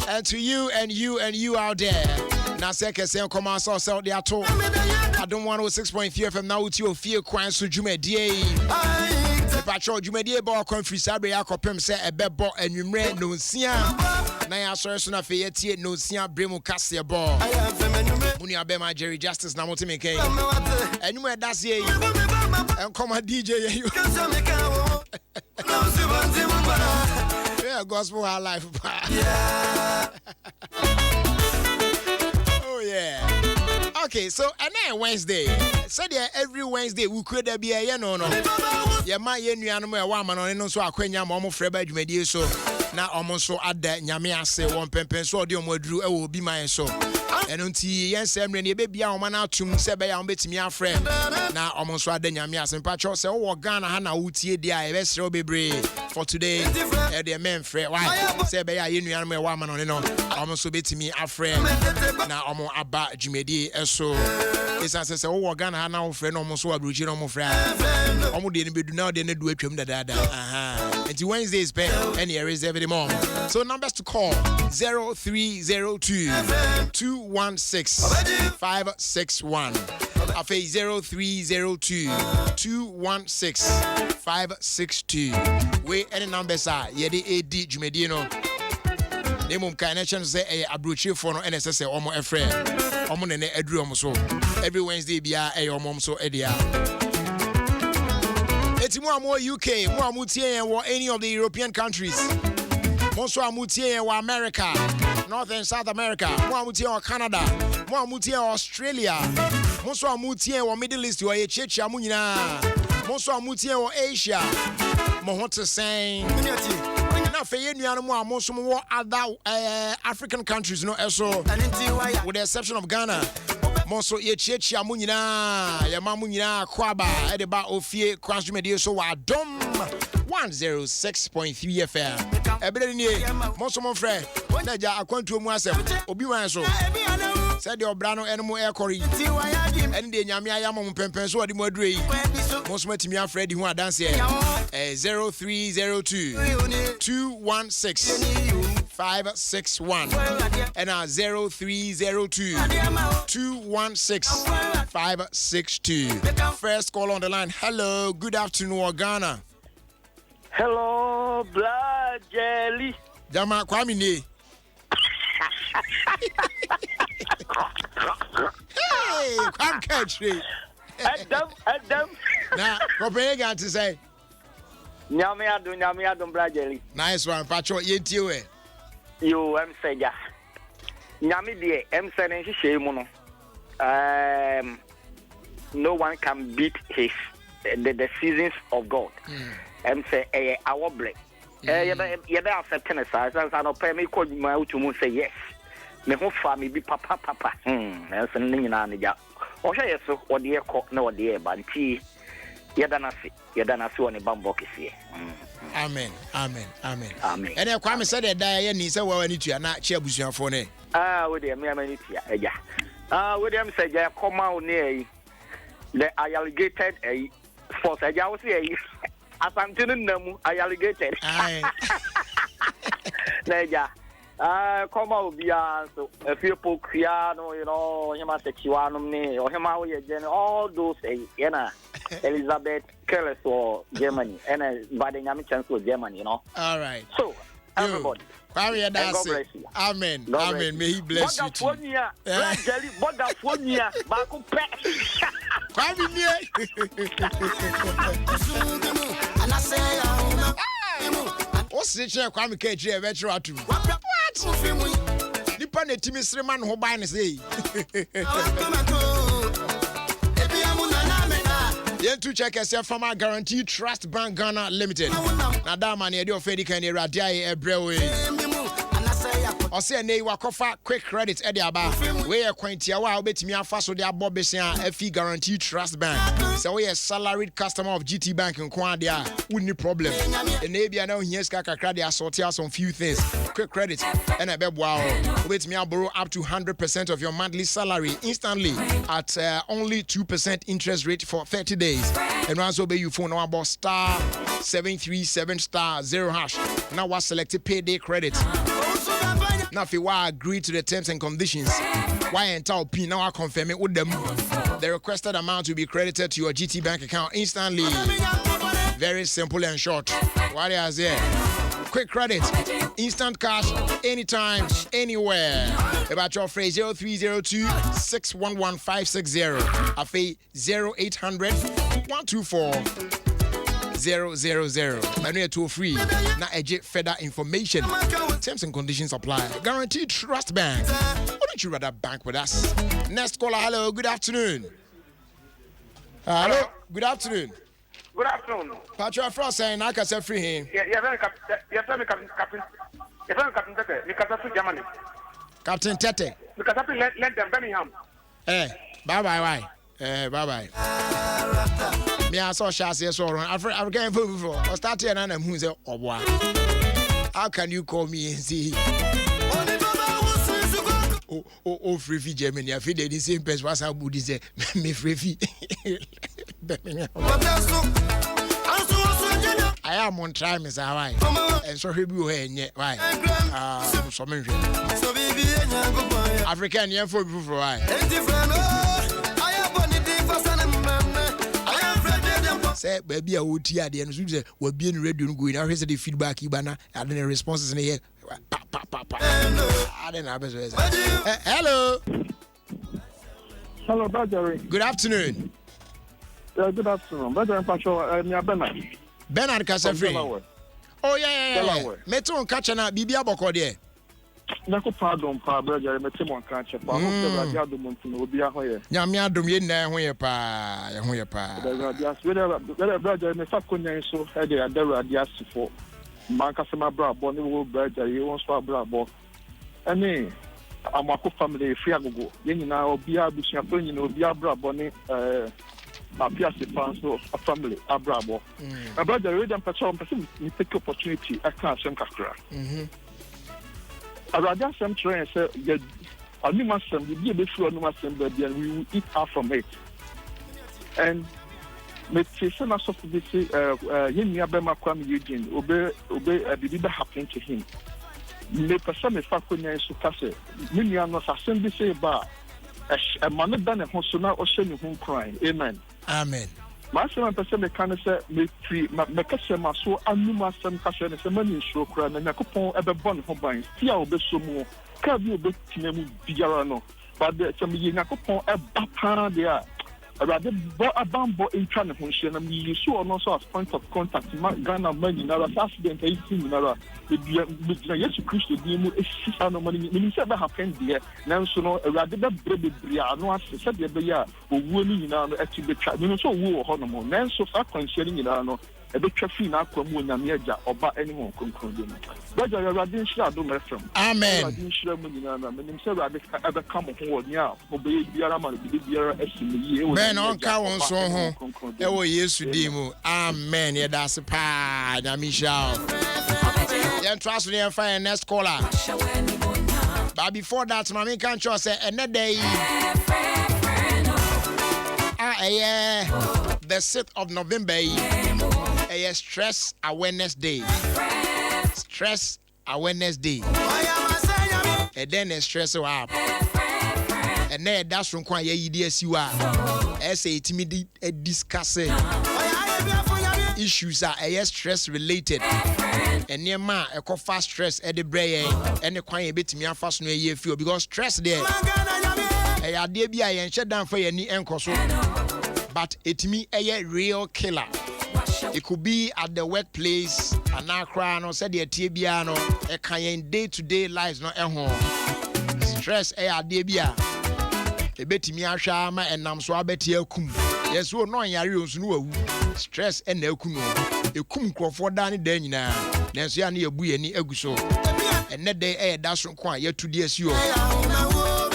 And to you and you and you out there. Now, second, say, come on, so they are told. I don't want 6.3 FM now to Ofie Kwanso Jumedie. The patrol Jumedie ball country Sabre Yakopem say a bebo and you may no sia. Naya Sorson of Fayette no sia Bremo Cassia ball. Munia Bema Jerry Justice Namotime. And you may that's ye. And come on, DJ. Yeah, gospel our life. Oh, yeah. Okay, so and then Wednesday. So there every Wednesday we could be a no. Yeah, my animal woman on no so akwenya mo freba dwumadi so na omo so ada nyame ase won pempen so ode omo aduru e wo bi man so. Eno nti yensem re ne be bia omo na atum se be ya betimi afre na omo so ada nyame ase mpacho se wo Ghana ha na wutie dia e be sere obebre for today e de men frɛ why se be ya yenuanom e wa ma no ne no omo so betimi afre na omo aba dwumadi eso esa se wo Ghana ha na wo frɛ no omo so abruchi no omo frɛ omo de ne bedu na de ne du atwam dada aha until Wednesday is pay any reserve the mom. So numbers to call 0302 216 561. I say 0302 216 562. Where any numbers are, yedi AD Jumedino. Name connection say a abruchi for no NSS or more a friend. Omo nene edru omo so. Every Wednesday be a mom so edia. It's more UK, more mutie or any of the European countries. Most mutie or America, North and South America, more mutie or Canada, more mutie or Australia, most mutie or Middle East or Checha Munina, most mutie or Asia, Mohota saying. Now, for you, most more other African countries, no, so with the exception of Ghana. Monso ye chechi amunyina ya mamunyina kwaba edeba Ofie Kwanso media so wa dom 106.3 FM ebere ni monso mon frère na ja akwantu mu asem obi wan so said your brano enemo ekori ene de nyame ayam mo pempen so odi mo adure yi monso matimi afredi hu adanse 0302 216 561 and 0302 216 562. First call on the line. Hello, good afternoon, Ghana. Hello, blood jelly. Jama Kwame ne. Hey, Kwame country. Adam. Now, what are you going to say? Nyame adum blood jelly. Nice one, Pacho. Yentiwe. You am saying ya. Nyame de am saying hihye no. No one can beat his the seasons of God. Am say our black. You be accepting a size and no pay me call my to say yes. Me ho fa me bi papa. That's nin na ja. O hwe yeso o de ekọ na o de eba nti yeda na se woni bambo kese. Amen. Ene Kwame said that die ni say wa ni tua na che abusuafo ne. We dey me amani tia eja. We dey say ja come out near the alligated force eja wo say asantinu namu alligated. Na eja. Come out bia so a few pokriano, you know, hima sekiwanum ni or hima we all those Elizabeth Kellis or Germany and by the Yami chance for Germany, you know. All right. So everybody. God bless you. Amen. Amen. May he bless you too. What's the chair? Kwame KJ, veteran to what? Nipa ne timi sreman ho ban say. Yen to check us from our Guarantee Trust Bank Ghana Limited. Na da man e de ofedi kan e radia e ebrewe. O say na wakofa quick credit e de aba. We e kwantia wa obetimi afa so de abo besia afi Guarantee Trust Bank. So we a salaried customer of GT Bank in Kwandia. Wouldn't problem. And maybe I know here's kakra they sort out some few things. Quick credit and a beb wow. Obetimi borrow up to 100% of your monthly salary instantly at only 2% interest rate for 30 days. And once obey you phone number star 737 star 0 hash. Now what selected payday credit. Now if you agree to the terms and conditions, why enter P now I confirm it with them. The requested amount will be credited to your GT bank account instantly. Very simple and short. What is there? Quick credit, instant cash, anytime, anywhere. About your phrase 0302 611 560. Afe 0800 124 000. Manuel toll free. Now eject further information. Terms and conditions apply. Guaranteed Trust Bank. Wouldn't you rather bank with us? Next caller. Hello. Good afternoon. Hello. Good afternoon. Good afternoon. Patrick Frost saying I can say free here. Captain Tete. Germany. Captain Tete. Because I let them Birmingham. Bye bye. Bye bye. Me I saw Shasi so on. African food before. I started and I'm who's oh boy. How can you call me and see? Oh, free Germany. I feel the same person was how Buddha say me free. I am on time, Miss Hawaii. And so he be here. Why? So many African young folk before. Why? Say, baby, I would hear the end. We're being ready to go in. I heard the feedback, Ibana, and the responses in the air. I don't know. Hello. Hello, Brother. Good afternoon. Good afternoon. Brother Pacho, Bernard. Bernard Casafri. Oh, yeah. Meton Kachana, Bibia Boko there. Nako pardon, brother, Metimon Kacha. I hope the Radiadumontin will be a hoyer. Yamia Dumina, Hoyapa. Brother, Mefakunya so had a Radias for Mancasama Brabo, no brother, you want to Brabo. I mean, I'm a family, Friago. Then now be a bishop, you know, be a Braboni, Ofie Kwanso, a family, a Brabo. My brother, read and patrol, you take opportunity, I can't send Kakra. I rather some train say, I knew my son, we be sure no master, and we will eat out from it. And me say, some of the say, him near Bema Kwame Eugene, obey, did happen to him. Me person me fakunya so kase me nua no asem bi say ba e man da ne ho so na o hye ne ho crying amen ma asem person me kan say me free me kase ma so anuma asem kase ne say mani nsuo kra na yakopon e be bon ho ban ti a obeso mu ka bi obetina mu biara no but the some yakopon e ba pa de a rather bambo in trying to function and you saw also as point of contact Ghana money now accident 18 naira with yes Christ demo is money meaning say that happened there now so no rather the bria no as said the be ya owuo ni na no actually try no so wo ho no mo now so fa concerning ni na no e be twafi na akwamu nyame agya oba anyone konkron dem but you rather share do me from amen rather share mu ni na meaning say rather ebe come ho nya obe biara ma bi biara asimi Ben on ka won so ho e wo Yesu dimu amen ye da se pa na mi sha yen trust me and find next caller but before that mama can show say another day the 6th of November a stress awareness day and then a stress up and then that's from kwa ye DSU essay timid discussing issues are stress related and near ma a fast stress at the brain and the quiet bit me fast no year feel because stress there a idea be I shut down for any enco so but it me a real killer. It could be at the workplace and now cry no said the tibiano a kind day-to-day lives not at home stress a idea e betimi ahwa ma enam so abeti akum yes wo no yare onsu no awu stress e na akum no ekum krofo da ne da nyina nanso ya na yebu yani aguso enne dey e da so ko a yatudi asi o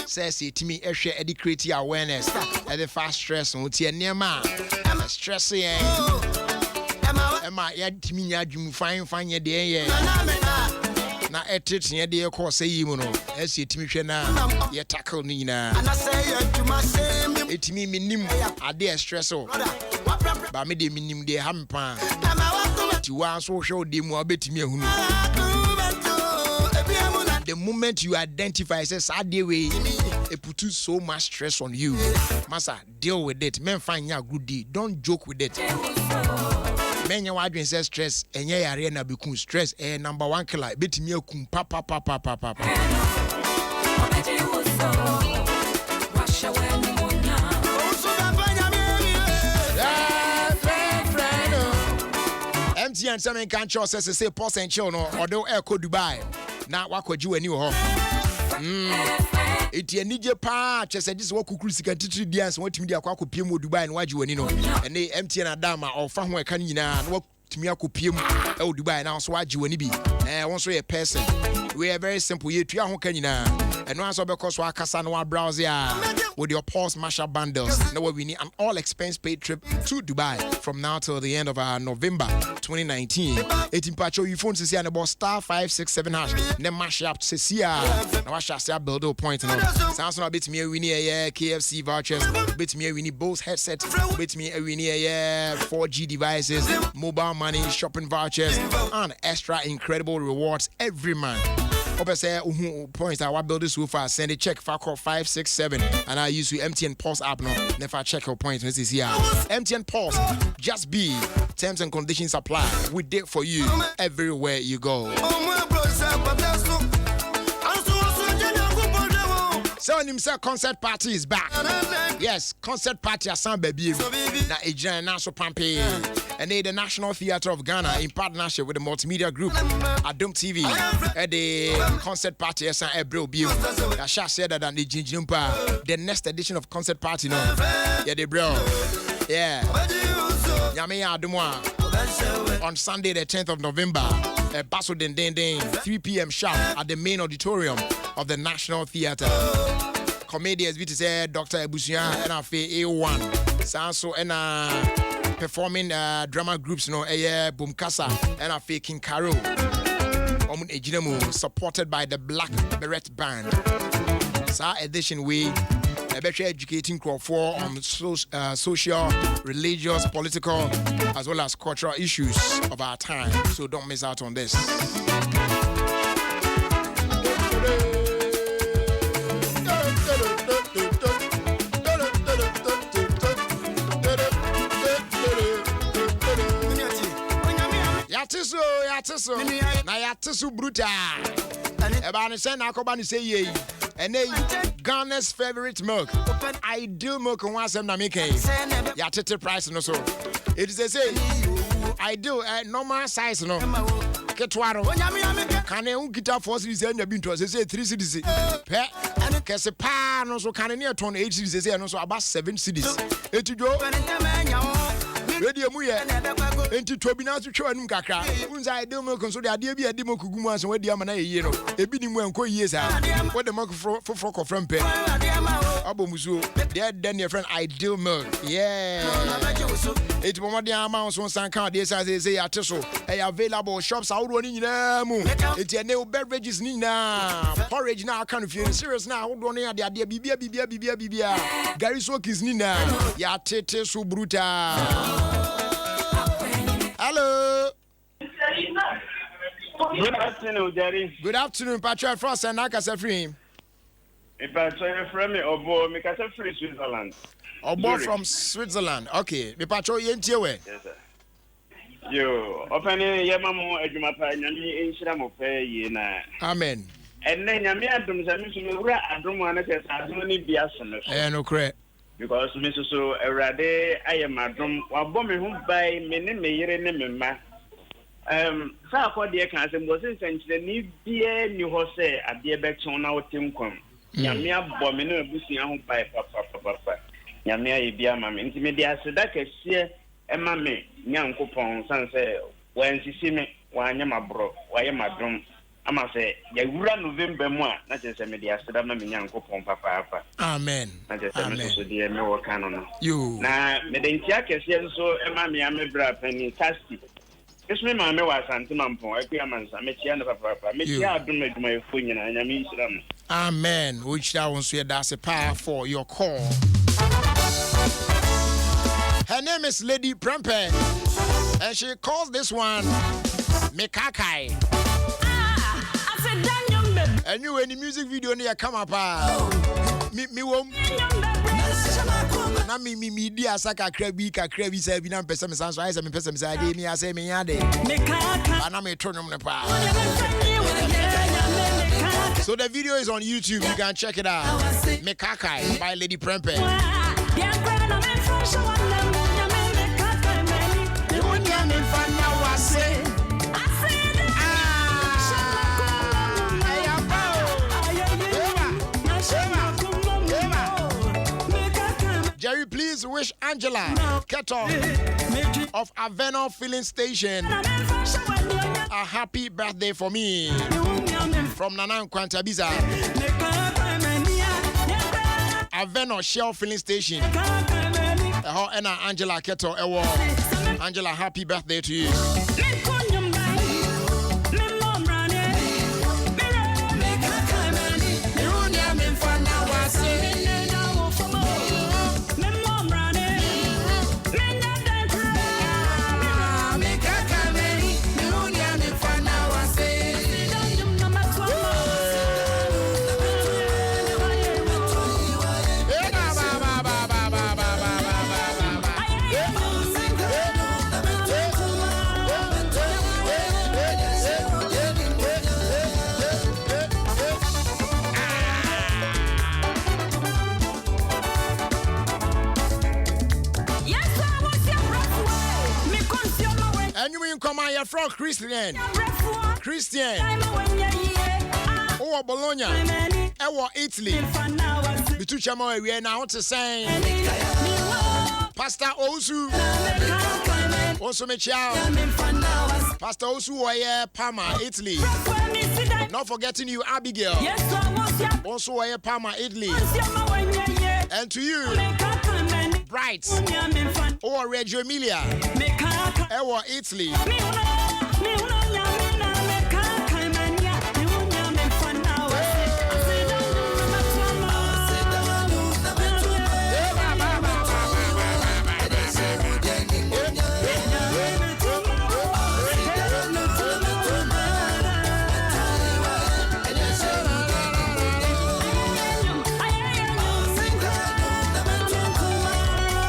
says etimi ehwe e create awareness e the fast stress on tie nema stress yen ema ya timi nya adwum fan ye de ye na etetnya de ko say yimu no esi etimi hwe na ye tackle ni na etimi minim ade stress o ba me de minim de hampa ti wa so hwe o de mu abetimi ahunu the the moment you identify, says, I deal with it put so much stress on you. Massa, deal with it. Men find your good deed. Don't joke with it. Men your wife says stress, and yeah, arena become stress. And number one killer, bit me kum papa. MTN seven can't show says say pause and chill no or do air code Dubai. Now what could you anyway? It's a nije pa just this work cruise can teach you dance what media kwa ko piem Dubai and what you know and they MTN adama or fa ho kan nyina and what me akọ piem e Dubai now so what you be won so a person we are very simple you tua ho kan nyina and no so because wa kasa no wa browse ya with your pulse mashup bundles now we need an all expense paid trip to Dubai from now till the end of November 2019 18 pacho you phone see and about star 567 hash then mashup se sia na wa sha say build a point no sounds no bit me we need KFC vouchers bit me we need Bose headset bit me we need 4G devices mobile money shopping vouchers and extra incredible rewards every month. Ope say points I build this so far send a check for call 567 and I use the MTN Pulse app now. If I check your points this is here. MTN Pulse just be terms and conditions apply. We did for you everywhere you go. So himself concert party is back. Yes, concert party at San Baby. Na Ejana Naso Pampe. And the National Theatre of Ghana in partnership with the multimedia group Adum TV at the concert party at Ebro Biu. I shall say that the Jinjumpa, the next edition of concert party no. Yeah, the bro. Yeah. Yami Adumwa on Sunday the 10th of November. Basso Den 3 p.m. sharp at the main auditorium of the National Theatre. Comedians we to say Dr. Ebusian and Afe A1. Sanso and performing drama groups no Bumkasa and Afe King Karo. Omun Ejinamu supported by the Black Beret Band. Sa edition we better educating crowd for on social, religious, political, as well as cultural issues of our time. So don't miss out on this. Yatiso, na yatiso bruta. Ebani say na akobani say ye. And Ghana's favorite milk. Ideal milk and once I'm not making. Yatete price no so. It is a say. Ideal normal size no. Ketwaro. Can you get up 4 cities and you've been to say 3 cities? Pe. Kese pa no so can near turn 8 cities and also about 7 cities. Etujo. Radio Muye. Enti Tobina to show and Kaka. Unza ideal milk and so the idea be a demo kugumas and where the amana yero. A bidding when co years what the milk for from Pe. Abu Musu. They're then your friend ideal milk. Yeah. It's more the amounts on some card. Yes, as they say at Teso. Available shops out running in them. It's a new beverages Nina. Porridge now kind of feel serious now. Hold on here. The idea Bibia. Gary Soak is Nina. Ya tete so bruta. Hello. Good afternoon, Jerry. Good afternoon, Patrick Frost and Nakasa Free. If I try to frame it, Obo, make us a free Switzerland. Obo from Switzerland. Okay. Me Patrick, you ain't here. Yes, sir. Yo, opening Yamamu, Edumapa, Yami, Inshram of Pay, Amen. And then Yami Adams, I don't want to say, I don't need the answer. No correct. Because Mrs. So, Rade, I am a drum, while bombing who by many mayor and ma. Sa kwa dear cancer was essentially need dear new horse at dear back on our team come. Yamia bombing boosting out by papa. Yamia Ibia Mam, intimate so that I see a mammy, young coupon, son say, when she see me, why am I bro, why am I drum? I must say, Yagura November more, not just a media, so that my young coupon papa. Amen. Not just a so dear no canon. You now, Medentia can see so a mammy, I'm a bra penny tasty. It's me, my was Antimampo, I am a Metiana papa, Metia, do make my phone and I mean, Amen. Which that one say that's a power for your call. Her name is Lady Prempe, and she calls this one Mekakai. And you any music video near come up me wom na me media saka krabi say bi na pese me sanso ayese me pese me say dey me say me yade na me tonum ne pa. So the video is on YouTube, you can check it out. Mekakai by Lady Prempe. Jerry, please wish Angela Keto of Aveno Filling Station a happy birthday for me. From Nana Kwantabiza. Aveno Shell Filling Station. Anna Angela Keto Ewo. Angela, happy birthday to you. Come on, you're from Christian. Oh, Bologna. Oh, Italy. Bituchamo, we are now to say Pastor Osu. Also, Michelle. Pastor Osu, Parma, Italy. Not forgetting you, Abigail. Also, Parma, Italy. And to you, Bright. Or Reggio Emilia. Or Italy.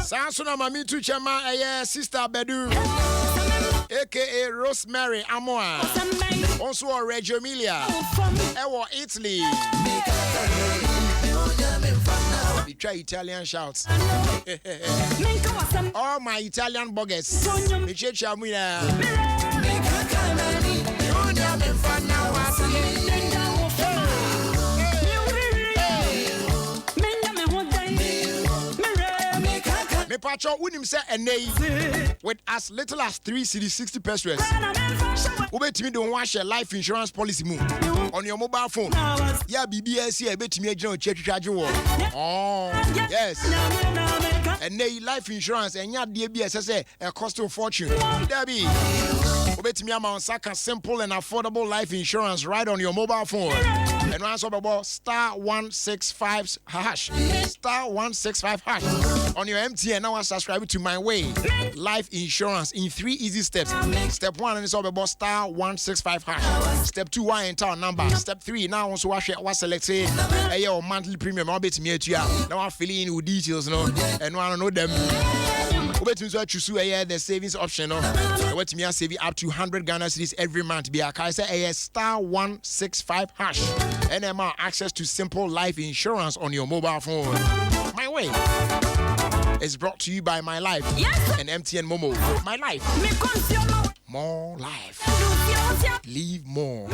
Sansuna mami tu chama sister Bedu aka Rosemary Amoa also a Reggio Emilia Ewo Italy. We try Italian shouts. All my Italian buggers. Me pacho unim say ene with as little as 3 cedi 60 pesos. Ubetimi don wash life insurance policy mu on your mobile phone. Yeah, BBS here betimi agina church wo. Oh, yes. Ene life insurance enya de bi say a cost of fortune. There be ubetimi amount saka simple and affordable life insurance right on your mobile phone. And once about star 165 hash. Star 165 hash on your MTN. Now subscribe to My Way Life Insurance in 3 easy steps. Step 1 is about star 165 hash. Step 2, why enter number. Step 3, now also what select say your monthly premium. I'll bet me to you. Now I'm filling in with details, no, and I don't know them. Wait to choose the savings option. Wait me save up to 100 Ghana cedis every month. Be a say star 165 hash. And access to simple life insurance on your mobile phone. My Way is brought to you by My Life and MTN Momo. My Life, more life, live more.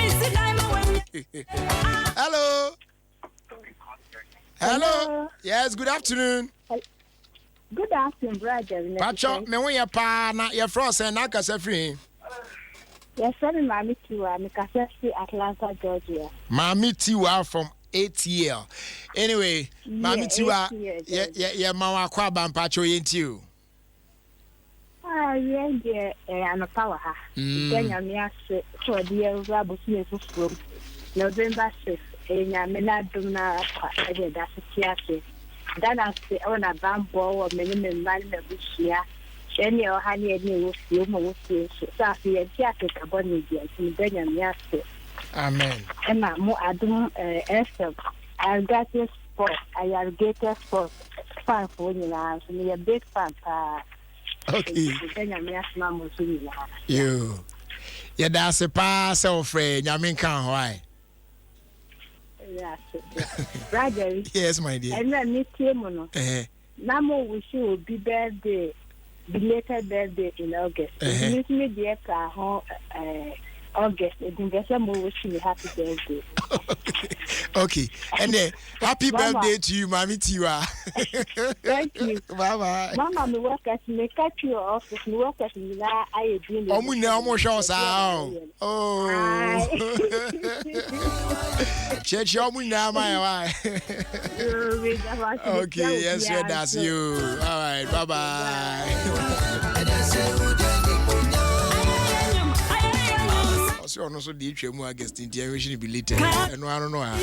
Hello. Hello. Yes, good afternoon. Good afternoon, brother. Pacho, me we pa na your frost and na kasa free. Yes, sir, Mami Tiwa, me kasa free Atlanta, Georgia. Mami Tiwa from ATL. Anyway, Mami Tiwa, yeah, Mama Kwaba Pacho yenti. Ah, yeah, I'm a power. Then I'm here for the Rabu from November 6th. And I'm not doing that. That's a then I say, on a bamboo or minimum man of this year. Any or honey, any will feel more. So, I feel a jacket about me, and then I'm Amen. Emma, mo adum FM. Alligator Sport, Alligator Sport. Fan for you now, so me a big fan. Okay. You. Yeah, that's a pass of friend. Yamin can why? Yes. Roger. Yes, my dear. And then meet him. Namo wish you would be birthday, belated birthday in August. Meet me dear August. It's in December. Wish you happy birthday. Okay, and then happy birthday to you, Mommy Tiwa. Thank you. Bye bye. Mama, me work at me catch your office. Me work at me now. I agree. Oh, me now more shows out. Oh. Church, you me now, my wife. Okay, yes, sir, that's you. All right, bye bye. So no so deep chemu against the generation be later. And I don't know how.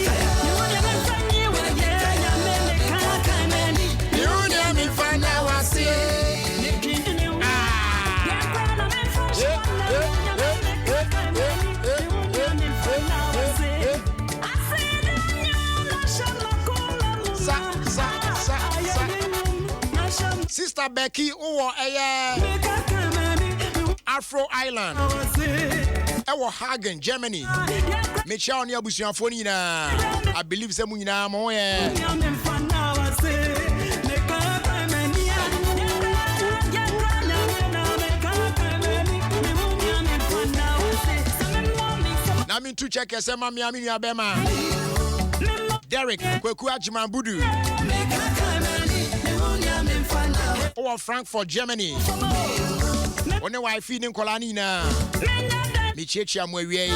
Sister Becky, Afro Island. Ewo Hagen, Germany. Michelle ni abusuafo na. I believe say mu nyina mo ye. Na mi tu check ese ma mi ami nua bema. Derek Kweku Ajimanbudu. Owo Frankfurt, Germany. One wife in Kolani na. Michechi amwewie.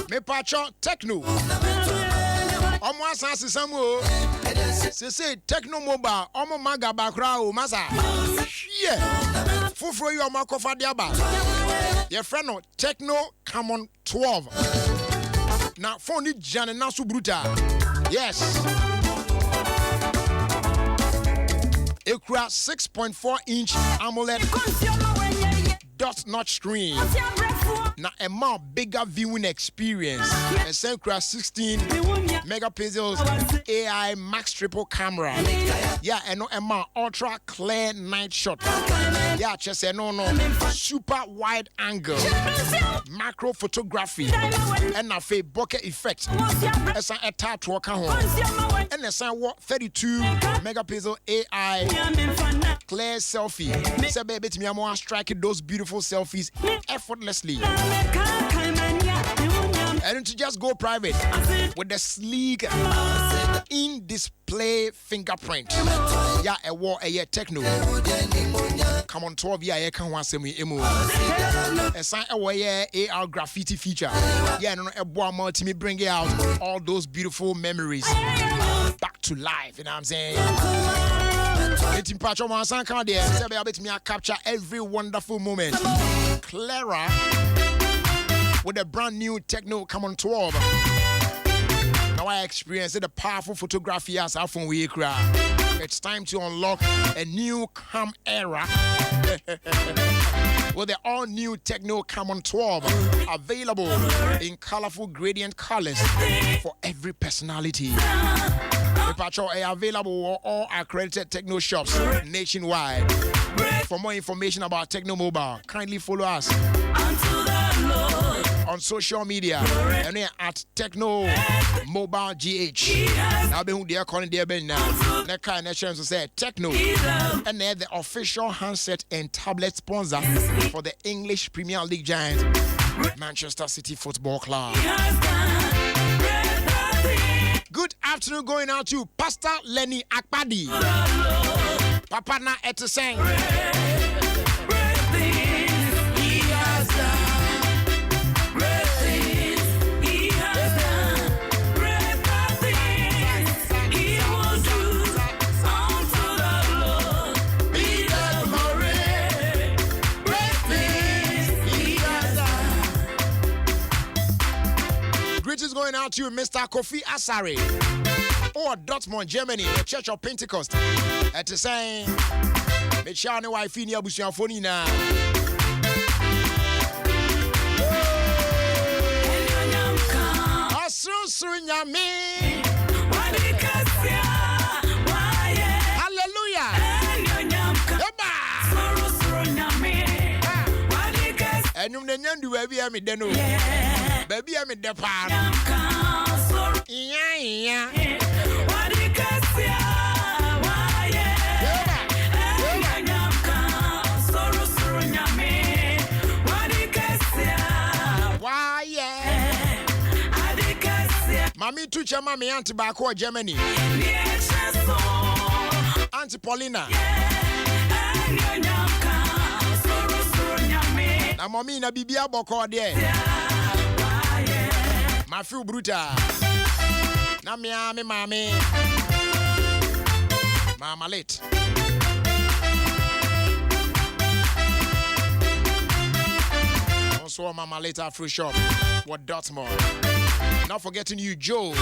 Me pacho techno. Omo asanse samu. Se techno mobile, omo maga bakra o masa. Yeah. Fufro you omo kofa dia ba. Your friend no Techno Common 12. Na phone ni jane na so bruta. Yes. Ekura 6.4-inch AMOLED dot notch screen. Now a more bigger viewing experience. A Senkura 16 megapixels AI Max triple camera. Yeah, and no a more ultra clear night shot. Yeah, just say no super wide angle macro photography and a fake bokeh effect. As a tap to and a sign what 32 megapixel AI clear selfie. Say baby to me I'm more striking those beautiful selfies effortlessly. And to just go private with the sleek in-display fingerprint. Yeah, a war a year techno. Come on, 12 year can want some emo. A sign away AR graffiti feature. Yeah, no, a boy multi me bring out all those beautiful memories back to life. You know what I'm saying? It's patch on my son can't there. Say me I capture every wonderful moment. Clara with a brand new Techno Common 12. Now I experienced the powerful photography as I from we cry. It's time to unlock a new cam era with the all-new Techno Common 12 available in colorful gradient colors for every personality. The patrol are available at all accredited techno shops nationwide. For more information about Techno Mobile, kindly follow us on social media and at Techno Mobile GH. I'll be who they are calling their Ben now. That kind of chance to say Techno, and they're the official handset and tablet sponsor for the English Premier League giant Manchester City Football Club. Good afternoon going out to Pastor Lenny Akpadi. Papa na eteseng. Greetings going out to Mr. Kofi Asare or Dortmund, Germany, the Church of Pentecost. At the same, Michelle wife in your bush phone now. nyame. Hallelujah. Enum de nyandu baby am de no. Baby am de pa. Iya. Mami tucha mami auntie bako Germany. Auntie Paulina. Na mami na bibia boko de. Ma feel brutal. Na me mami. Mama late. Also Mama late Afro shop. What Dortmund. Not forgetting you, Joe. Lord,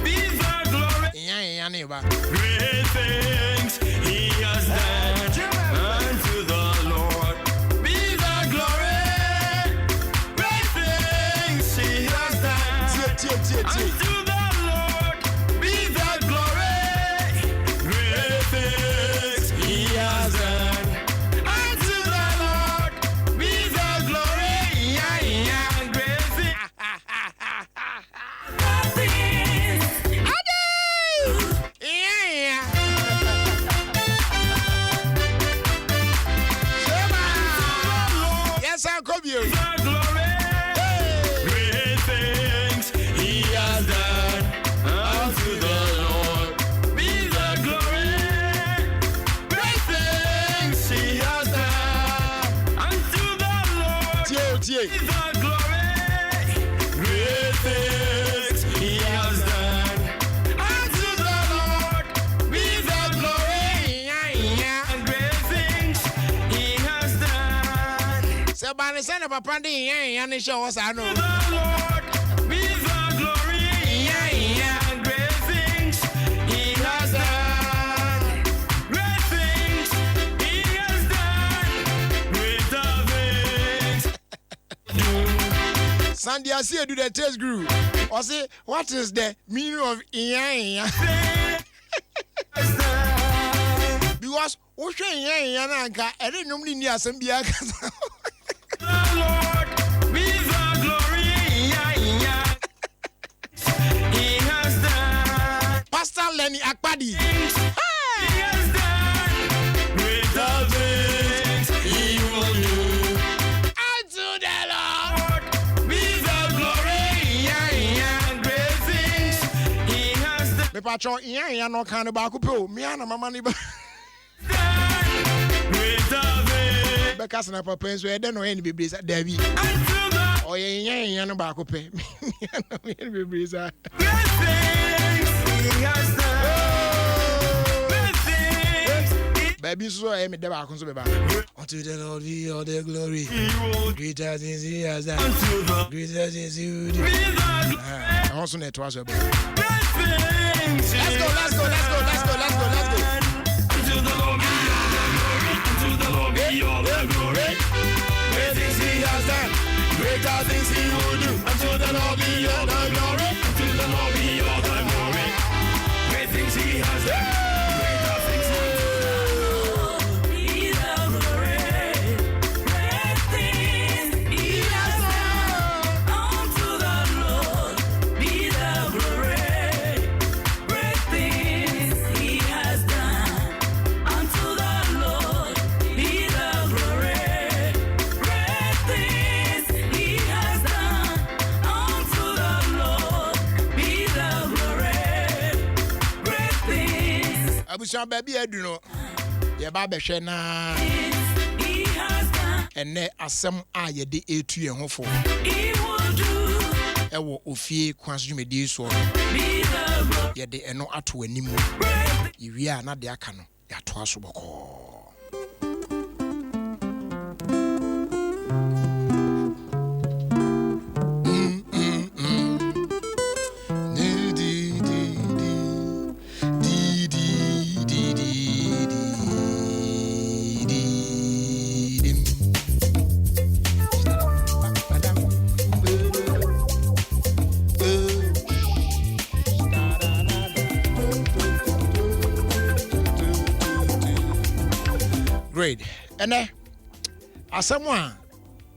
be the glory. Yeah, neighbor. Great things he has done unto the Lord. Be the glory. Great things he has done unto the Lord. Be the glory. Great things he has done unto the Lord. Be the glory. Yeah, great things. Yes, I'll come you. Great things he has done unto the Lord. Be the glory. Great things he has done unto the Lord. Be the glory. Great things he has done unto the Lord. Be the glory. And great things he has done. Sabani sana papandi yani show us I know. The Lord, be the glory, and great things he has done. Great things he has done. Greater things. Sandy, I see you do the test group. Or say, what is the meaning of iya? Has done. Because Osha iya nanka, I didn't know ni asambia. The Lord, be the glory, he has done. Pastor Lenny Akpadi. He has done. Greater things he will do. Unto the Lord. Be the glory, and great things he has done. Me patron iya no kan ba ko pe me ana mama ni ba. Greater things Because na papa enso e de no e ni bebreza David. unto the Oye iya no ba ko pe. Me ana me ni bebreza. great things he has done. Great things Baby so e me de ba ko so be ba. Unto the Lord be all the glory. he will do Greater things he has done. unto the Greater things he will do. be the I also need to ask you. great things. Let's go. Unto the Lord be all the glory. Unto the Lord be all the glory. Great things he has done. Greater things he will do. Unto the Lord be all the glory. Unto the Lord be all the glory. Great things he has done. Greater things he will do. Be the glory. Great things he has done. Unto the Lord be the glory. Great things he has done. Unto the Lord be the glory. Great things he has done. Unto the Lord be the glory. Great things Abusia baby edu no. Ye ba behwe na he has done. ene asem a ye de etu ye hofo. He will do. Ewo Ofie Kwanso dwumedi so. Be the glory. Ye de eno ato anim. Great Iwie a na de aka no. Ya to aso boko. great. And as someone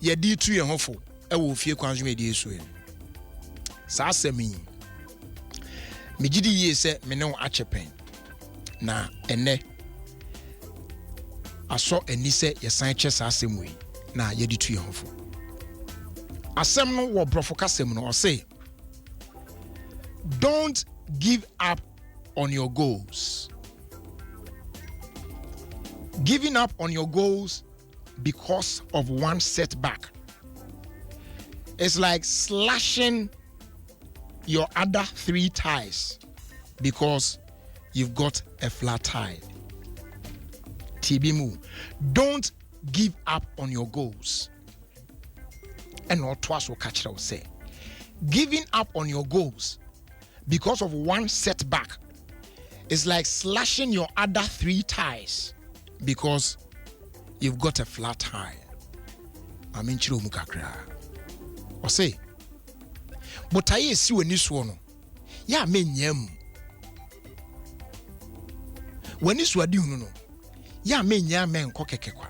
ye di tu ye hofo e wo Ofie Kwanso me di eso. Sa asemi. Me gidi ye se me ne wo achepen. Na ene aso eni se ye san che sa asemu yi na ye di tu ye hofo. Asem no wo brofo kasem no o say don't give up on your goals. Giving up on your goals because of one setback is like slashing your other 3 ties because you've got a flat tire. Tibimu, don't give up on your goals. And not twice will catch it, say. Giving up on your goals because of one setback is like slashing your other 3 ties because you've got a flat tire. I mean, chiro mukakra. Or say, but I see when this one, ya men yem. When this were do no, ya men yam men kokekekwa.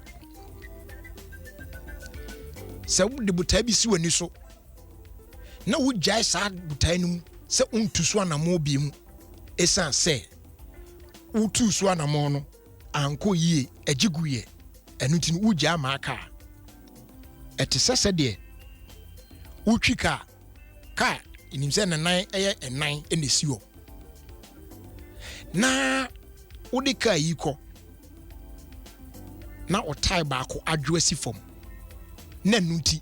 Se wo de butai bi si wani so na wo jai sa butai num se untu so anamo bi mu esan se utu so anamo no anko yie agiguye enu tin wo jai ma aka etesese de utwika ka inim se nan eye enan enesi ho na wo de ka yi ko na otai ba ko adwasi fom na nuti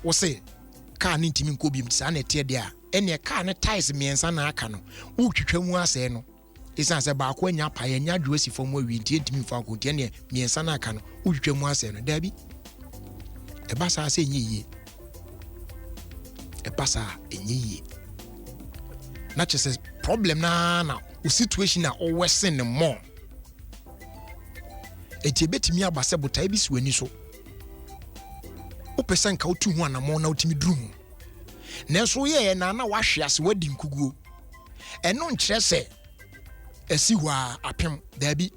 wo se car ni ntimi nko biem sa na ete de a ene car ne ties miensa na aka no wo twetwa mu ase no isan se ba ko anya pa anya dwesi fom awi ntie ntimi fa ko ntie ne miensa na aka no wo twetwa mu ase no dabi e ba sa se nyiye e ba sa enyiye na chese problem na o situation na o worsen more eti betimi abase botai bi siwani so opesen ka otu hu anamo na otimi duru hu nanso ye na wahwe ase wadi nkuguo eno nkyere se asi hu a apem dabi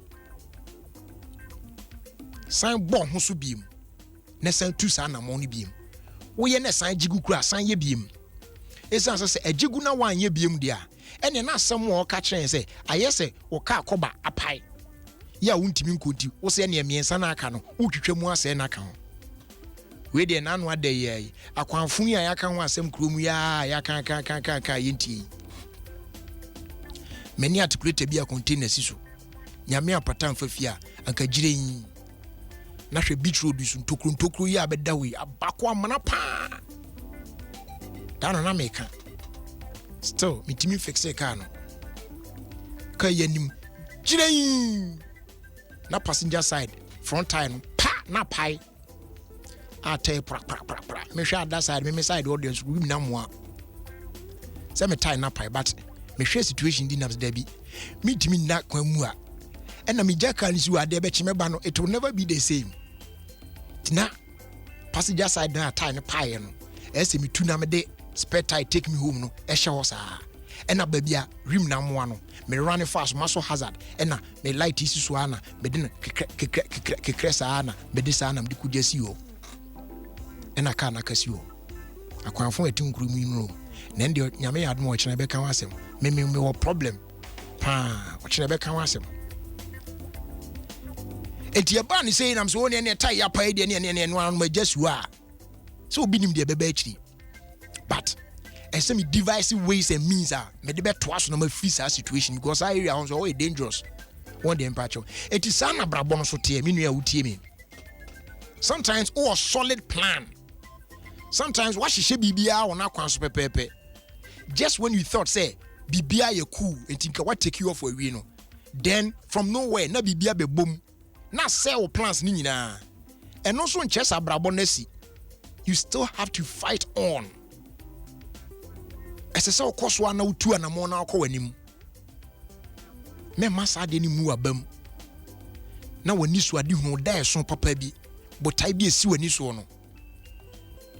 san bo ho so biem na san tu sa anamo no biem wo ye na san jigu kura san ye biem esan se ajigu na wan ye biem dia ene na asem wo ka kyen se ayese wo ka akoba apai ya wuntimi nkonti wo se ne miensa na aka no wotwetwa mu ase na aka ho we de na no ade ye akwanfun ya yaka ho asem krom ya yaka ka yenti meni articulate bia container siso nyame apatan fafia anka giren na hwe bitro du sun tokru ya beda we abako amana pa dano na meka still mitimi fixe ka no ka yanim giren na passenger side front tire no pa na pai ate pra me hwa that side me side audience we na moa se me tie na pai but me hwe situation di na dabi me timi na kwan mu a na me jaka ni si wa de be chi me ba no it will never be the same tina passenger side na tie na pai no ese me tu na me de spare tire take me home no e hye ho saa na babia rim na moa no me run fast maso hazard na me light isi so ana me de kekre saa na me de saa na me de kujasi ho ena ka na kasi ho akwanfo etin kuru mu no na nde nyame ya admo ochina be kan wasem me wo problem pa ochina be kan wasem enti ba ni say nam so ne ne tai ya pa e de ne no an ma jasu a so obi nim de be akiri but some divisive ways and means are me de be to aso na ma free sa situation because I area so always dangerous one day empacho it is an abrabon so tie me nua wutie me sometimes a solid plan sometimes what she bibia wona kwan so pepepe just when you thought say bibia ye cool entinka what take you off for we no then from nowhere na bibia be bom na sell plans ni nyina and also in chess abrabon na si you still have to fight on ese se okoso na utu anamo na akọ wanim me masa de ni mu abam na wani so ade hu da eso papa bi botai bi esi wani so no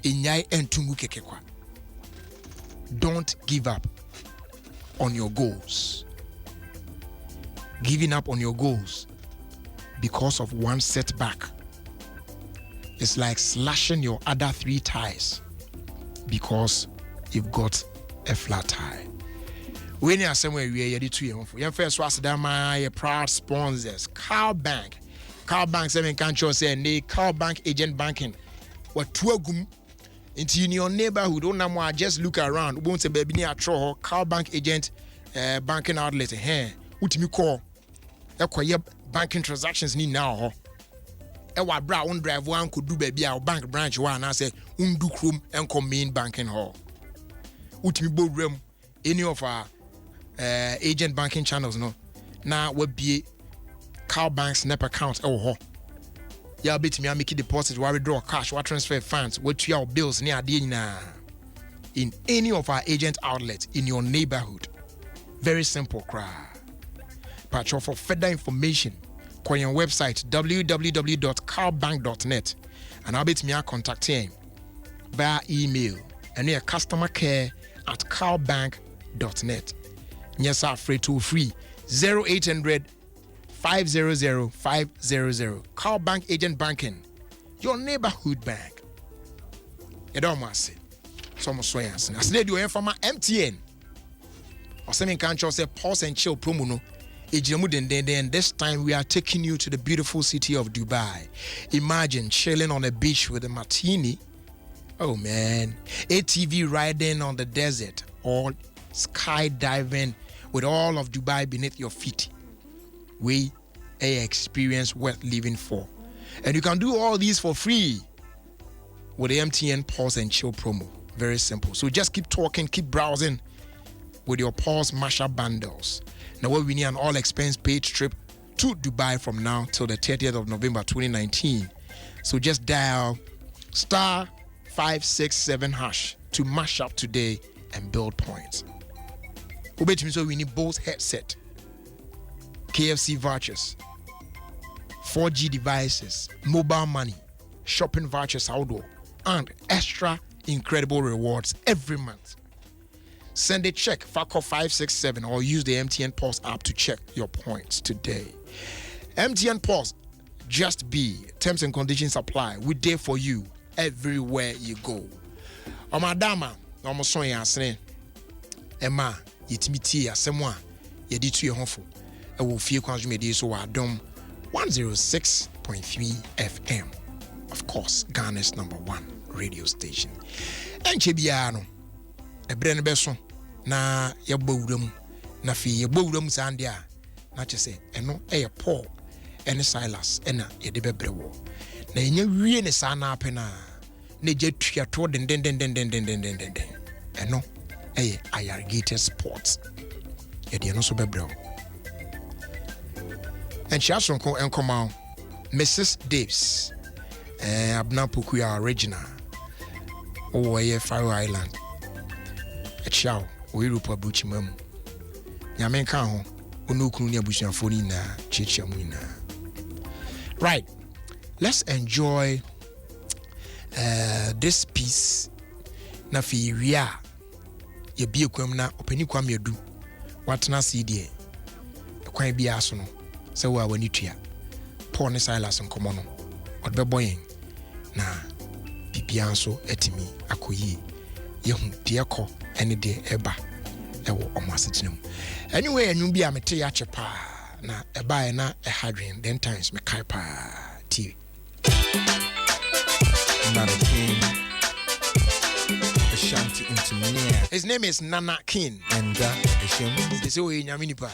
enyai entungu kekekwa don't give up on your goals. Giving up on your goals because of one setback. It's like slashing your other 3 tires because you've got a flat tire. When you're somewhere we are ready to your first was my proud sponsors, Car Bank. Car Bank 7 country say Car Bank agent banking. What tuagum into your neighborhood, don't just look around. Won't say baby near Car Bank agent banking outlet here. What me call banking transactions need now. Ewa bra on drive one could do baby our bank branch one. I say undu chrome and come main banking hall. What me board room any of our agent banking channels no. Now what be Car Bank snap account ho. Ya bit me make deposit where withdraw cash, what transfer funds, what your bills near in any of our agent outlets in your neighborhood. Very simple cry. Patch for further information, call your website www.carbank.net and I'll bet me a contact him via email and near customer care at carbank.net. Yes, I'm free to free 0800 500 500. Car Bank Agent Banking, your neighborhood bank. You don't want to say. Some swears. As they do from MTN. Or something can't just say pause and chill promo no. Then this time we are taking you to the beautiful city of Dubai. Imagine chilling on a beach with a martini. Oh man. ATV riding on the desert or skydiving with all of Dubai beneath your feet. We a experience worth living for. And you can do all these for free with the MTN Pause and Chill promo. Very simple. So just keep talking, keep browsing with your Pause Mashup bundles. Now we need an all expense paid trip to Dubai from now till the 30th of November 2019. So just dial *567# to mash up today and build points. So we need both headset, KFC vouchers, 4G devices, mobile money, shopping vouchers outdoor, and extra incredible rewards every month. Send a check, FACO 567, or use the MTN Pulse app to check your points today. MTN Pulse, just be. Terms and conditions apply. We're there for you everywhere you go. Omadama, almost so yasne. Emma, yitimiti yasemwa, yeditu yehonfo. Ofie Kwanso media so adom 106.3 FM. Of course, Ghana's #1 radio station. Enche bia no. Ebre ne beso na yebowuram na fi yebowuram sande a na chese eno eye Paul ene Silas ena yede bebrewo. Na enya wie ne sa na apena na je tuato den. Eno eye Ayargated Sports. Yede no so bebrewo. And she has some come out, Mrs. Daves, Abna Pukuya original, over Faroe Island. A chow, we rupa buchimum. Yamen Kaho, Unukunia Bushan Fonina, Chichamina. Right, let's enjoy this piece. Nafi Ria, ye be a quemna, openiquam you do. What na see dear? The quaint be asono. So when you tia Paul and Silas and Comono or the boying na Pipianso etimi akoyi yehu dear ko any day eba ewo omasetinum. Anyway, and you be a metia chepa na eba na a hadrin, then times me kaipa tea. Nana King Ashanti Intimania. His name is Nana King and is in Yaminipa.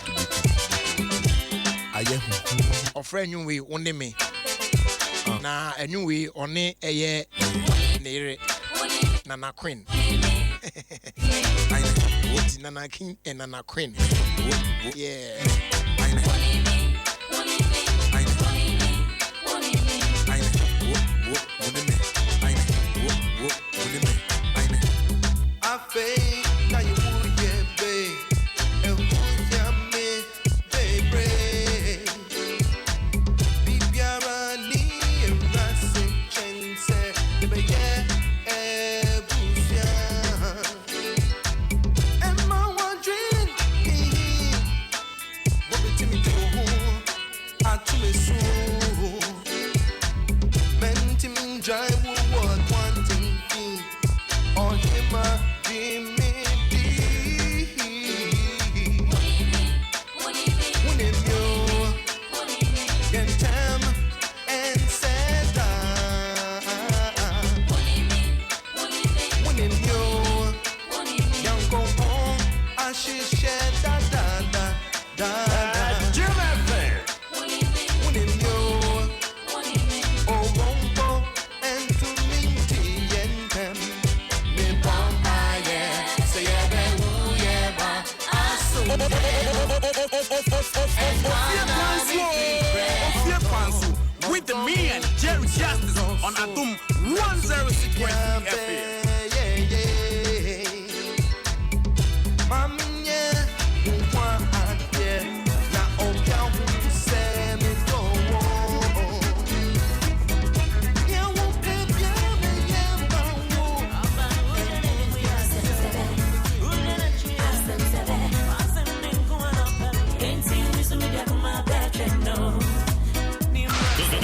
Or friend you we only me. Na anyway only a year near Nana Queen. What's Nana King and Nana Queen? Yeah. Soon on Adum 106.3 FM.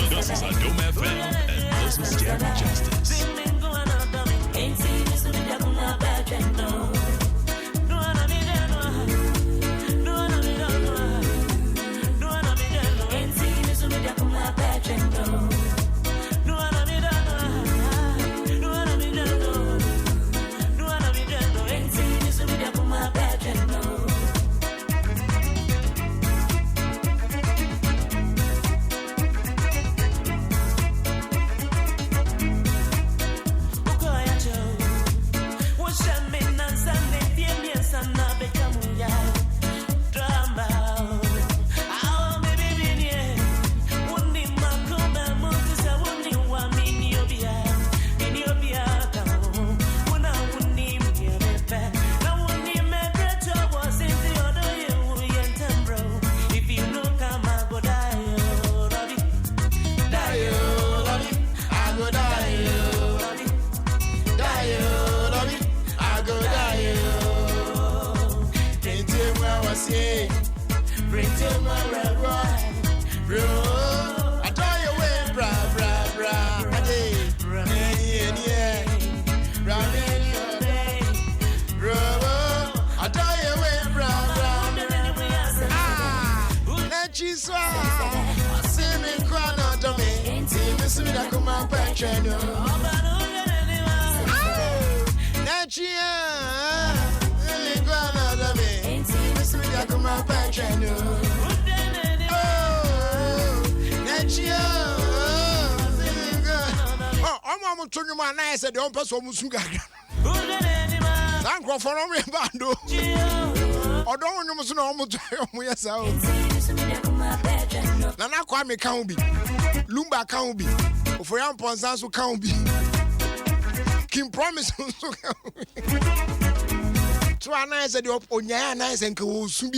This is Adum FM, and this is Jerry Justice. I said, don't pass on Musuga. Thank you for me, Bando. Or don't you know much of yourself? Nana Kwame can't be. Lumba can't be. For young Ponsanso can't be. Kim promise. So I said, you're on your nice and cool soon.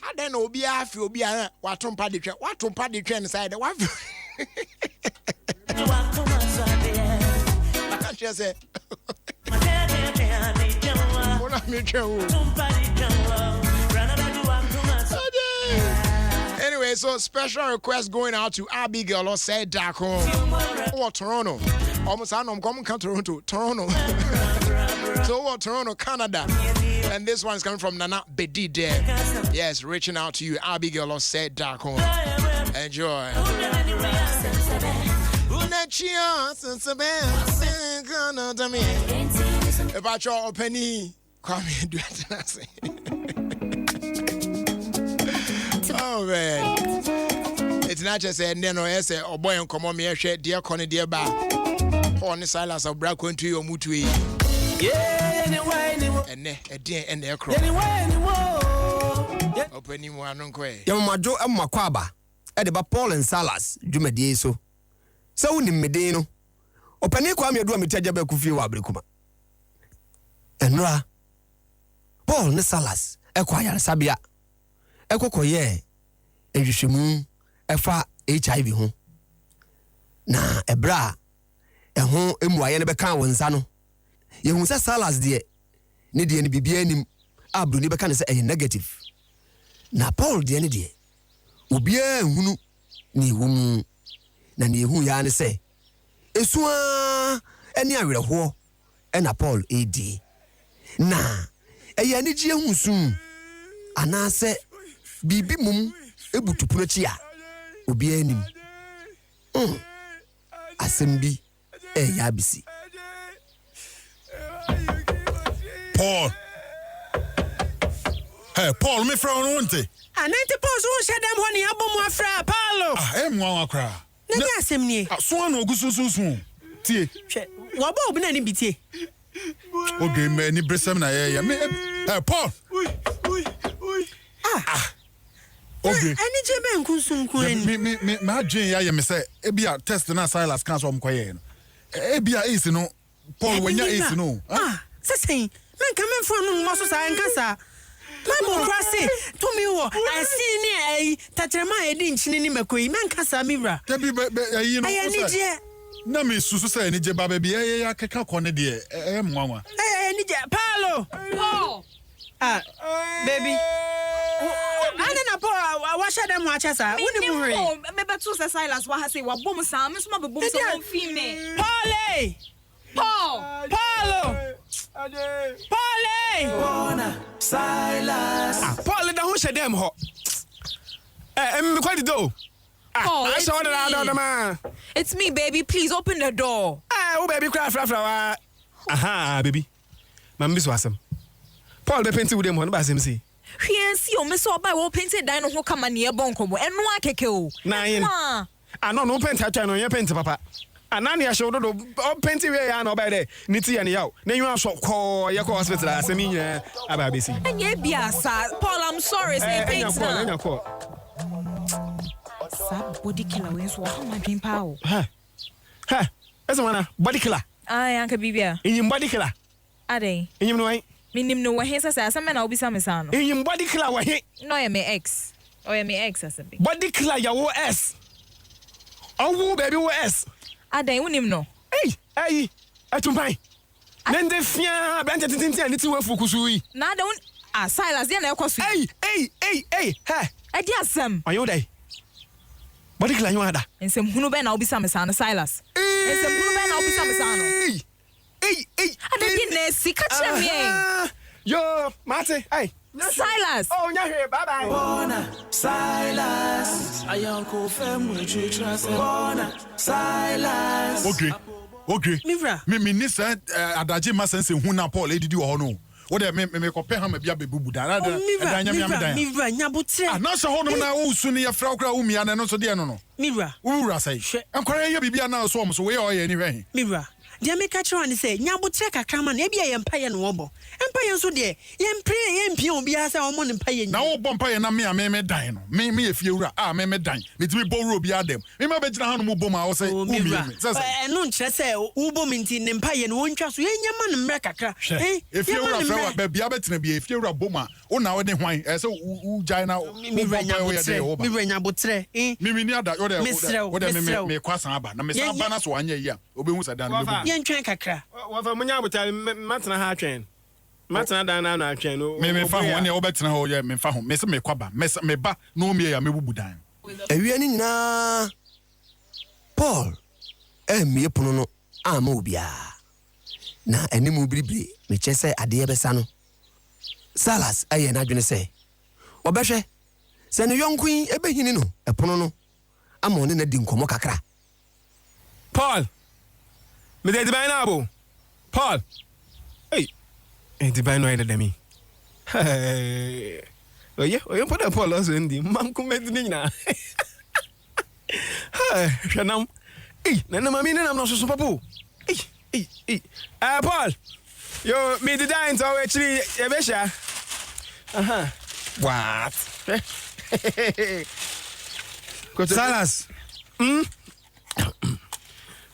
I don't know, be a few be a what on paddy train, what on paddy train side. What I can't just say, anyway, so special request going out to Abigail or said Dark Home or Toronto. Almost I know I'm coming to Toronto. So Toronto, Canada. And this one is coming from Nana Bedi there. Yes, reaching out to you, Abigail or said Dark Home. Enjoy. About your penny, come here, do it. Oh man, it's not just a neno essay or boy and come on me, share dear Connie, dear bar. On the silence of Brack to your mutui. Yeah, anyway, and a dear and their crow. Opening one on quay. Young Majo and Maquaba, Ediba Paul and Salas, Jumedi so. So in Medino. Opening Kwame do me Tajabe Kufi Wabrikuma. And Ra Paul ne Salas, Equire Sabia. Ekoko ye ehwehwemu efa HIV ho na ebra eho emuaye ne beka wonsa no ye hu se Salas de ne de ne bibia anim abro ne beka ne se negative na Paul de ne de obia ehunu ni wumu na ne ehu ya ne se esua eni awerehwo na Paul edi na eye ne gie hu sum anase bibi mum ebutupuno chia obi anim asembi ya bisi Paul. Hey, Paul, me fra on wonte. And 90 pounds won't share them honey, album afra, Paulo. Mwa kra. Na asem ni. So an ogusu so. Tie. Wo ba obi na ni bitie. Okay, me ni bresem na ye. Me Paul. Okay. Ani je ben kunsunku ni. Me adwen ya ye me say ebia test na Silas kan so mkoye no. Ebia ace no. Paul wanya ace no. Sesen. Men kamen fo no mo so sa enkasa. Mamo kwase to me wo asi ni ai tatrema edi nchini ni makoyi men kasa mira tabi you know ai ni je na me susu say ni je baba bi ya keka kone de mwanwa ni je Paulo baby ana na po wa sha dem wa chasa woni mu hwe me betu se Silas wa ha say wa bom sa me so ma be bom so won fi me Paulo Silas Paul da ho hye dem ho me kwadi do I saw the man. It's me, baby. Please open the door. Oh, baby, cry, flower. Aha, baby. Mammy Swasam. Paul, the painting with them on Basim see. Yes, you miss all by what painted dino who come near Bonko and no I can kill. Nine. I know no paint on your paint, papa. And Nania showed the painting way I know by there. Nitty and yo. Then you are so call your hospital as a mean Ababisi. And ye be a sad. Paul, I'm sorry, say paint now. Sad body killer wins what my dream power. Ha. That's one body killer. Aye, Uncle Bibia. In your body killer. Are they? In your way. Minim no he says some men I'll be some son. In your body killer wa he. No, I may ex. Or I may ex as a big. Body killer your S. Oh, baby, what S? Are they win him no? Hey, atumpai. Then the fear bent at the little Fukusui. Now don't Silas, then I cost. Hey, ha. I dear Sam. Are you there? Body killer you ada. And some who ben I'll be some son Silas. And some who ben I'll be some son. Hey. I didn't see catch them. Yo, Mate, hey. Silas. Oh, you're here. Bye-bye. Bona, Silas. I uncle fem with you trust. Bona, Silas. Okay. Mira. Me nisa adaji masense hu na Paul edidi wo no. Wo de me kope ha ma bia bebubu da. Mira, nyabotre. Na so ho no na wo su ne ya fra kra wo mia na no so de no no. Mira. Wura sai. Enkware ye bibia na so so we ye ni hwe. Mira. Dia me catch one say nyabotre kakrama na bia ye mpaye no wobo. Mpaye nso de ye mpie obi asa wo mo ne mpaye ni. Na wo bo mpaye na me dan no. Me ye fie wura me dan. Me timi bo wura obi adem. Me ma be gina ha no mo bo ma wo say wo mi me. No nkyere say wo bo mi nti ne mpaye no wontwa so ye nyama ne mra kakra. E fie wura fra ba bia betena bia e fie wura bo ma. Wo na wo de hwan e say wo jai na mi nyabotre. Mi ni ada wo de me kwasan aba. Na me san aba na so anya yi a obehu sadan no. Yen twen kakra. Wa fa munya botal matena ha atwen. Matena dan na atwen no. Me fa ho ne wo betena ho ye me fa ho. Me se me kwaba. Me ba no me ya me bubu dan. Ewie ni nyina Paul me pono no ama obia. Na enimu biribiri me chese ade besa no. Silas aye na dwene se. Obehwe se ne yonkun ebehini no epono no ama one na di nkomo kakra. Paul me dey divine abo. Paul. Hey. Divine no ide demi. Hey. Oye put Paul also ndi. Mam comment ni na. Hey, shanam. Hey, na mami na no so papo. Hey. Paul. Yo me dey die into actually e be sha. What? Silas.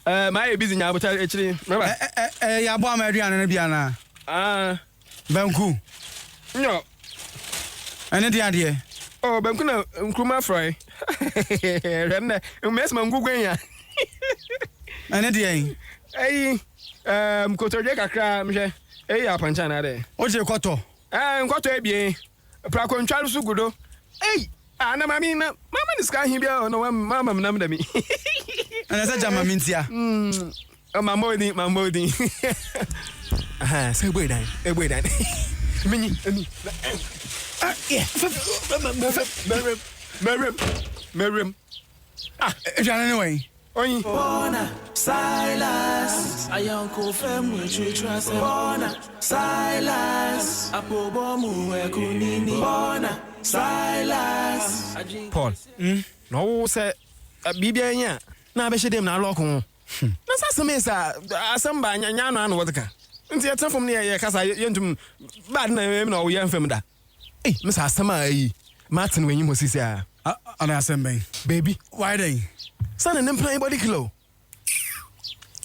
My busy now, but actually, ya bo amaduane na bia na. Banku. No. Ene dia de. Oh, banku na nkruma fry. Renda, mes mangu gwenya. Ene dia. Kotoje kakra mhwe. Ya pancha na de. O je koto. Nkoto ebie. Pra kontwalu su gudo. Na mami na mama ni ska hibia no mama nam da mi. Ana sa jama mintia. Mamodi. Aha, say boy dan. Mini. Merim. If you anyway. Oyin. Bona Silas, ayonko femu chuchwa Bona Silas, apobomu ekunini. Bona Silas. Paul. No say bibia nya na be shedem na lock ho. Na sa semesa asamba nya no anu wodka. Nti etan fom ne ye kasa yentum bad na na wo ye mfam da. Mr. Asama yi Martin when you must say ana asem baby why then son and playing body kilo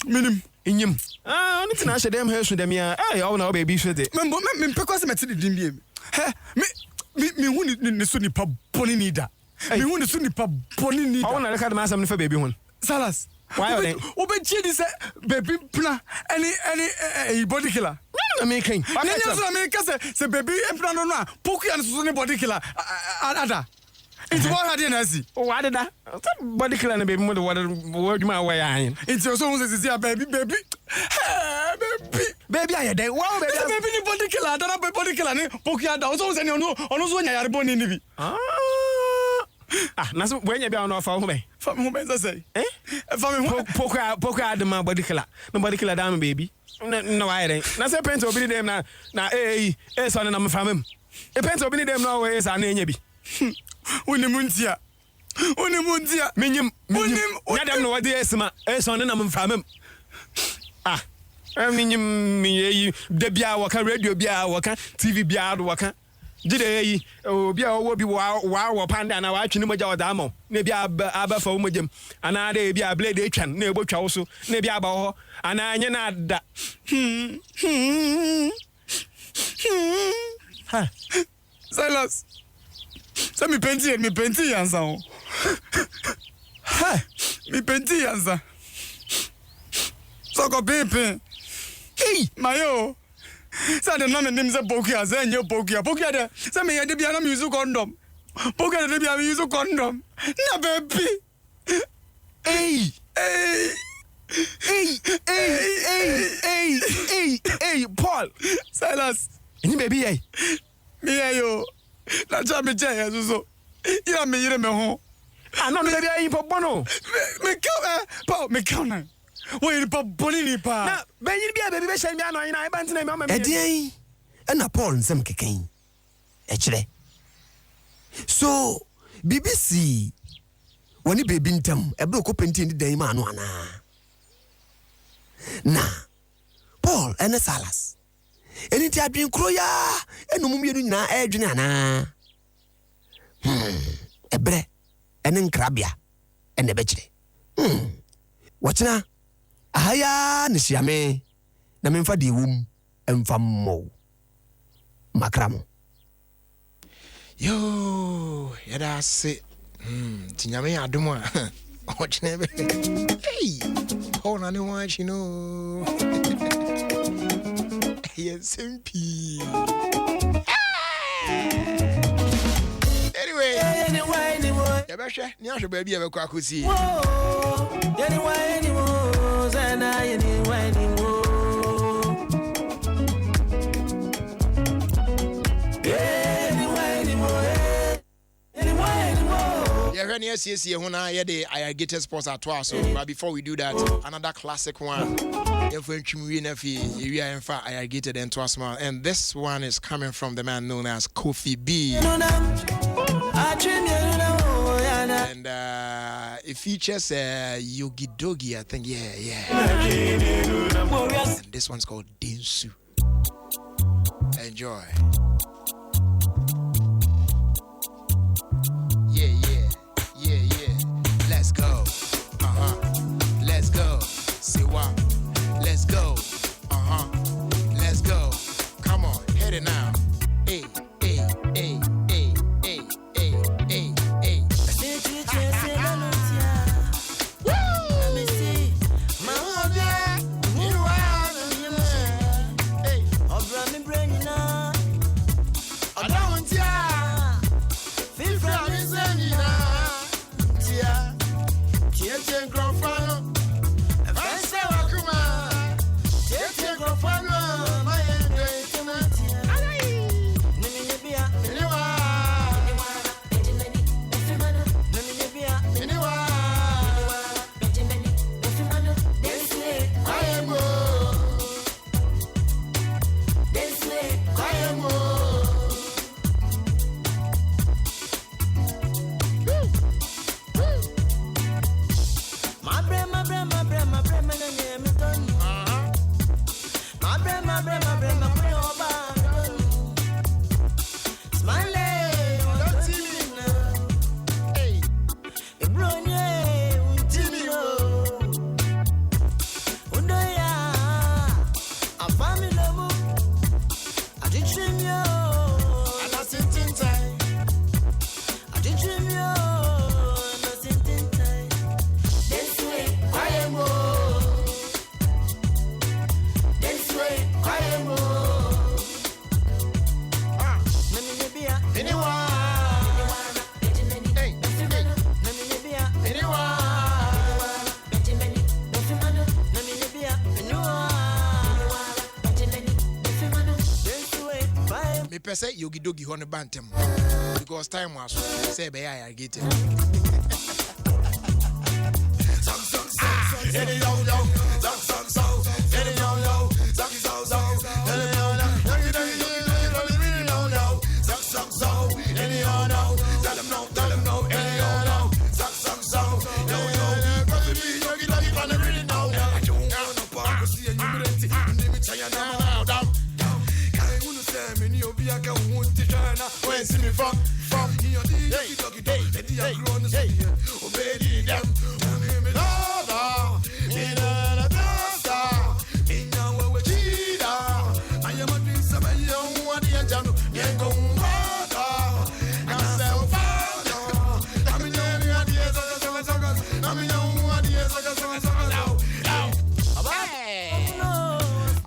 minim inyim only tina she dem hair so dem ya all na baby should it me pekose meti din biem me hu ni so nipa boni ni da me hu ni so nipa boni ni da I want to record myself for baby one Salas why then obechi di say baby pla any body killer na me king nanya so me kase say baby pla no a poku ya so ni body killer ada it's what had na si why did that body killer na baby mo the word my way ayin it's so say baby baby aye dey wow baby ni body killer ada body killer ni poku ya da so say ni ono so nya yare boni ni bi na so when you be on offer fa me ho say fa me ho poku adema body killer no body killer down baby no why then na say paint obi dem na so na me famem e paint obi dem na we sa na enya bi unimuntia menyim ya dem no wadi esma so na me famem menyim me de bia waka radio bia waka TV bia do waka jide yi obi a wo bi wa panda na wa twene moja oda mo na bia aba fa wo mojem ana de bia blade etwan na ebotwa wo so na bia aba ho ana anye na da ha Silas so me penti yansa ho ha me penti yansa so go pepe mayo sa de na me nim se bokia se nye bokia de se me ye de bia na me use condom bokia de bia me use condom na baby Paul Silas any baby me yo na cha me che so ira me yire me ho no baby ayi popono me ka Paul me ka na we pa boni ni pa na be yiri bia baby be shen bia no yin na ba ntina me ma me edien na Paul nsem keken kire so BBC woni baby ntam ebe ko penti ni dan ma no ana na Paul ene Salas eni ti adwen kro ya enum mienu nyina edwene ana ebre ene nkrabia ene be kire wachina ahaya ne siame na memfa de wum emfa mo makramo yo yada se tinyame adomo ochine be hey ona ne wachi no yes mp anyway yabashe ni ahwe ba bia be kwa kosi when you see huna ye the irrigated sports at twice. So but before we do that, another classic one. If we irrigated and twice more. And this one is coming from the man known as Kofi B. And it features Yogi Dogi, I think. Yeah. And this one's called Dinsu. Enjoy. Let's go. Let's go. Say what? Let's go. Let's go. Come on, hit it now. Hey. Me pese yogi dogi hone bantem because time was say be I get it.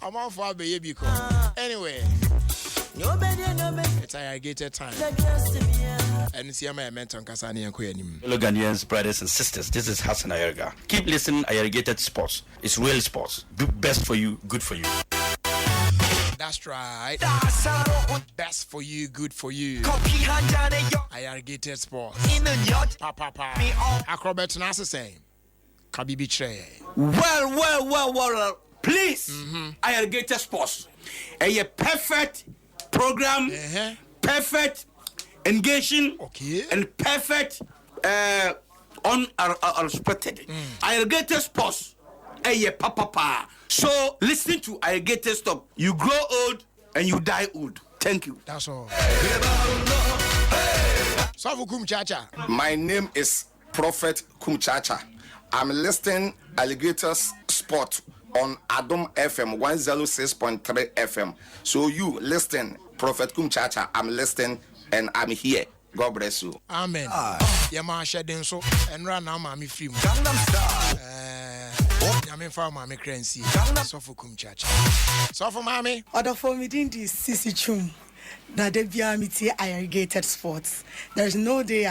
I'm on for baby. Anyway, it's irrigated time. And it's my mentor Kasani and Queen. Hello, Ghanaians, brothers and sisters. This is Hassan Ayerga. Keep listening. Irrigated Sports. It's real sports. Best for you, good for you. That's right. Best for you, good for you. Irrigated Sports. Papa. Acrobat Nasa saying. Kabibi Tre. Well. Please, Irrigated Sports. A perfect program, perfect engaging, and perfect unexpected. Irrigated Sports. A papa. So listen to Irrigated Stop. You grow old and you die old. Thank you. That's all. So Chacha. My name is Prophet Kumchacha. I'm listening Alligators Sport on Adom FM 106.3 FM. So you listen, Prophet Kumchacha. I'm listening and I'm here. God bless you. Amen. Yama shedding so and run now, mommy free. I'm for mommy crancy. So for Kumchacha. So for mommy. Other for me in this Sisi Chum. That they be Irrigated Sports. There's no day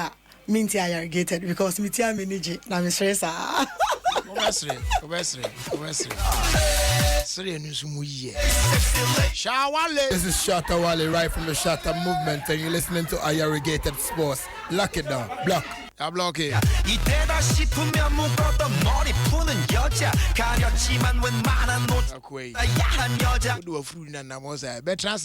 minty irrigated because me tia manage na me stress Obesre. Sorry, Shawale. This is Shatta Wale right from the Shatta movement, and you're listening to Irrigated Sports. Lock it down. Block. I block it. 이때다 싶으면 묶었던 머리 푸는 여자 가렸지만 웬만한 옷 야한 여자 do a fruit and I was a better.